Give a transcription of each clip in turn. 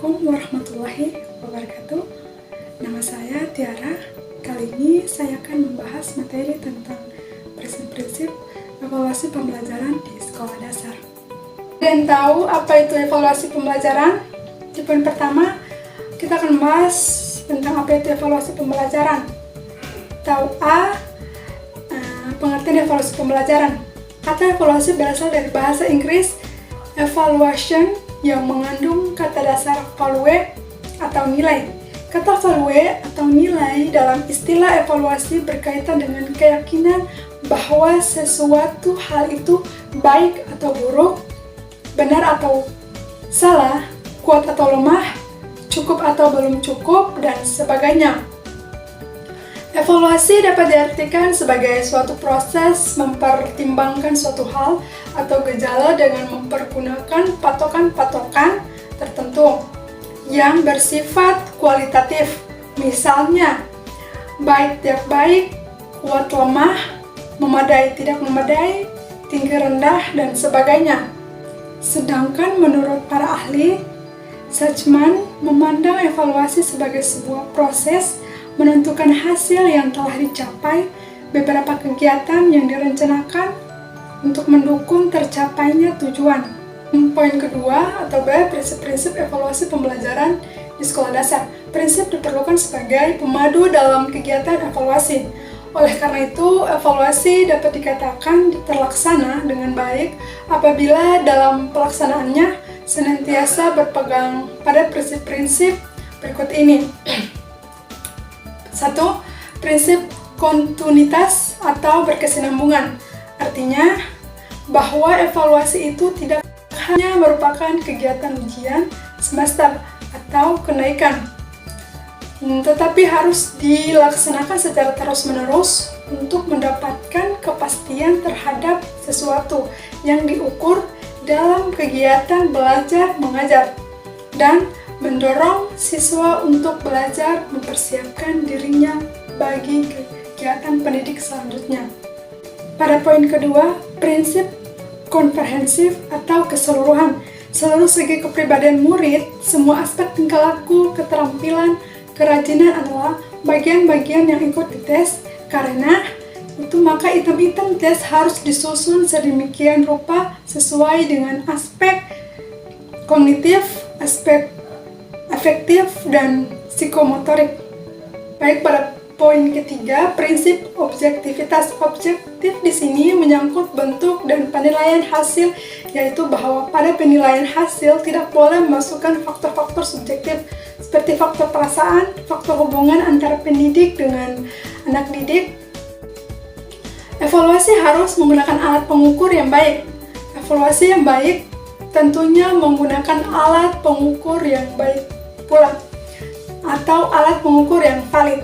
Assalamualaikum warahmatullahi wabarakatuh. Nama saya Tiara. Kali ini saya akan membahas materi tentang prinsip-prinsip evaluasi pembelajaran di sekolah dasar. Dan tahu apa itu evaluasi pembelajaran? Di poin pertama, kita akan membahas tentang apa itu evaluasi pembelajaran. Tahu pengertian evaluasi pembelajaran. Kata evaluasi berasal dari bahasa Inggris evaluation yang mengandung kata dasar value atau nilai. Kata value atau nilai dalam istilah evaluasi berkaitan dengan keyakinan bahwa sesuatu hal itu baik atau buruk, benar atau salah, kuat atau lemah, cukup atau belum cukup, dan sebagainya. Evaluasi dapat diartikan sebagai suatu proses mempertimbangkan suatu hal atau gejala dengan mempergunakan patokan-patokan tertentu yang bersifat kualitatif. Misalnya, baik tidak baik, kuat lemah, memadai tidak memadai, tinggi rendah, dan sebagainya. Sedangkan menurut para ahli, Suchman memandang evaluasi sebagai sebuah proses menentukan hasil yang telah dicapai, beberapa kegiatan yang direncanakan untuk mendukung tercapainya tujuan. Poin kedua atau B, prinsip-prinsip evaluasi pembelajaran di sekolah dasar. Prinsip diperlukan sebagai pemadu dalam kegiatan evaluasi. Oleh karena itu, evaluasi dapat dikatakan terlaksana dengan baik apabila dalam pelaksanaannya senantiasa berpegang pada prinsip-prinsip berikut ini. 1. Prinsip kontinuitas atau berkesinambungan. Artinya bahwa evaluasi itu tidak hanya merupakan kegiatan ujian semester atau kenaikan, tetapi harus dilaksanakan secara terus-menerus untuk mendapatkan kepastian terhadap sesuatu yang diukur dalam kegiatan belajar mengajar dan mendorong siswa untuk belajar mempersiapkan dirinya bagi kegiatan pendidik selanjutnya. Pada poin kedua, prinsip komprehensif atau keseluruhan. Seluruh segi kepribadian murid, semua aspek tingkah laku, keterampilan, kerajinan adalah bagian-bagian yang ikut dites. Karena itu maka item-item tes harus disusun sedemikian rupa sesuai dengan aspek kognitif, aspek afektif, dan psikomotorik. Baik, pada poin ketiga, prinsip objektivitas. Objektif di sini menyangkut bentuk dan penilaian hasil, yaitu bahwa pada penilaian hasil tidak boleh memasukkan faktor-faktor subjektif seperti faktor perasaan, faktor hubungan antara pendidik dengan anak didik. Evaluasi harus menggunakan alat pengukur yang baik. Evaluasi yang baik tentunya menggunakan alat pengukur yang baik pula, atau alat pengukur yang valid.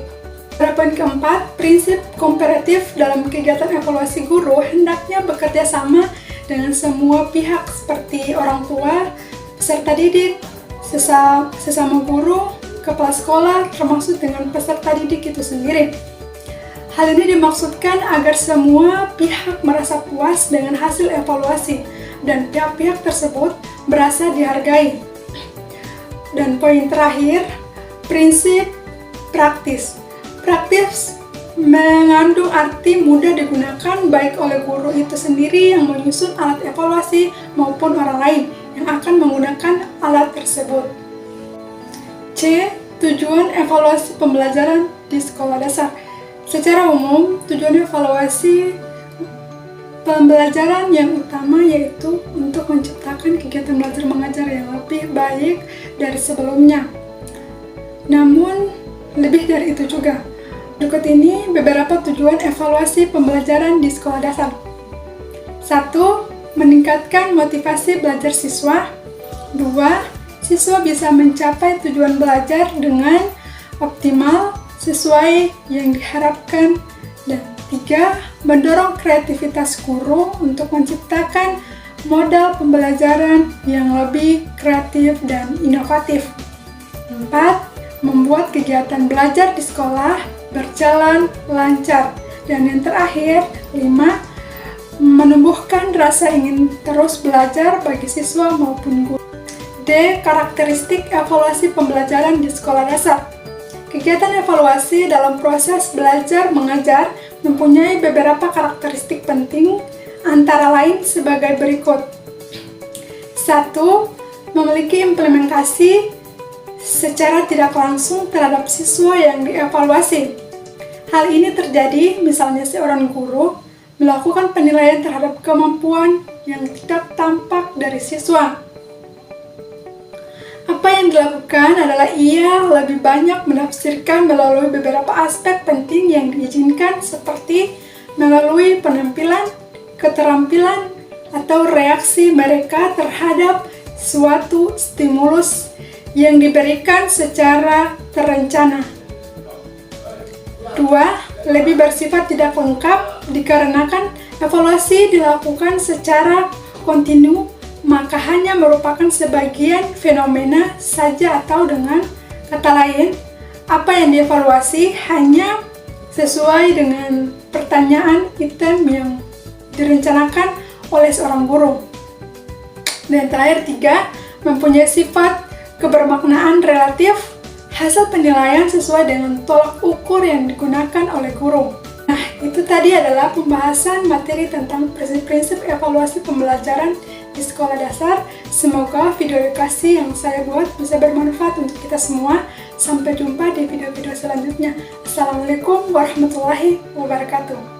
Pada poin keempat, prinsip komparatif dalam kegiatan evaluasi guru hendaknya bekerja sama dengan semua pihak seperti orang tua, peserta didik, sesama guru, kepala sekolah, termasuk dengan peserta didik itu sendiri. Hal ini dimaksudkan agar semua pihak merasa puas dengan hasil evaluasi dan pihak-pihak tersebut merasa dihargai. Dan poin terakhir, prinsip praktis. Praktis mengandung arti mudah digunakan baik oleh guru itu sendiri yang menyusun alat evaluasi maupun orang lain yang akan menggunakan alat tersebut. C. Tujuan evaluasi pembelajaran di sekolah dasar. Secara umum, tujuan evaluasi pembelajaran yang utama yaitu untuk menciptakan kegiatan belajar mengajar yang lebih baik dari sebelumnya. Namun, lebih dari itu juga. Berikut ini beberapa tujuan evaluasi pembelajaran di sekolah dasar. 1. Meningkatkan motivasi belajar siswa. 2. Siswa bisa mencapai tujuan belajar dengan optimal sesuai yang diharapkan. Dan 3. Mendorong kreativitas guru untuk menciptakan modal pembelajaran yang lebih kreatif dan inovatif. 4. Membuat kegiatan belajar di sekolah berjalan lancar. Dan yang terakhir, 5. Menumbuhkan rasa ingin terus belajar bagi siswa maupun guru. D. Karakteristik evaluasi pembelajaran di sekolah dasar. Kegiatan evaluasi dalam proses belajar mengajar mempunyai beberapa karakteristik penting, antara lain sebagai berikut. 1. Memiliki implementasi secara tidak langsung terhadap siswa yang dievaluasi. Hal ini terjadi misalnya seorang guru melakukan penilaian terhadap kemampuan yang tidak tampak dari siswa. Apa yang dilakukan adalah ia lebih banyak menafsirkan melalui beberapa aspek penting yang diizinkan, seperti melalui penampilan, keterampilan, atau reaksi mereka terhadap suatu stimulus yang diberikan secara terencana. 2. Lebih bersifat tidak lengkap dikarenakan evaluasi dilakukan secara kontinu, maka hanya merupakan sebagian fenomena saja, atau dengan kata lain, apa yang dievaluasi hanya sesuai dengan pertanyaan item yang direncanakan oleh seorang guru. Dan terakhir, 3. Mempunyai sifat kebermaknaan relatif, hasil penilaian sesuai dengan tolak ukur yang digunakan oleh guru. Nah, itu tadi adalah pembahasan materi tentang prinsip-prinsip evaluasi pembelajaran di sekolah dasar. Semoga video edukasi yang saya buat bisa bermanfaat untuk kita semua. Sampai jumpa di video-video selanjutnya. Assalamualaikum warahmatullahi wabarakatuh.